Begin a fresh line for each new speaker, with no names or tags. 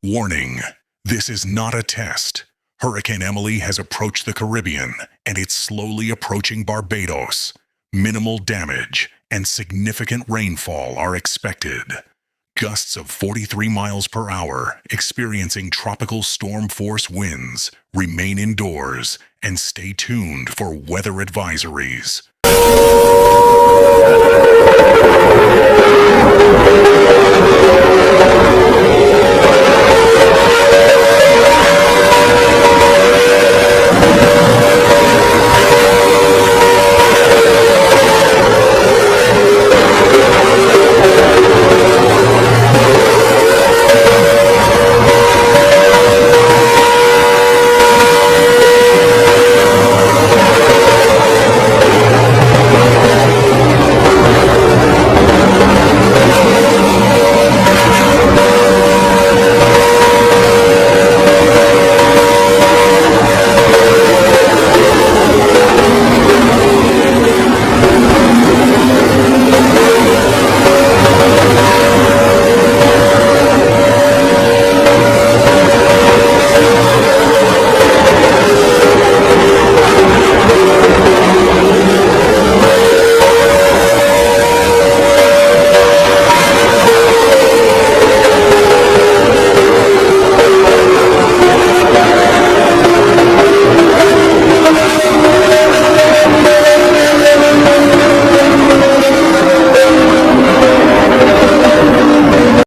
Warning, this is not a test. Hurricane Emily has approached the Caribbean, and it's slowly approaching Barbados. Minimal damage and significant rainfall are expected. Gusts of 43 miles per hour, experiencing tropical storm force winds. Remain indoors and stay tuned for weather advisories.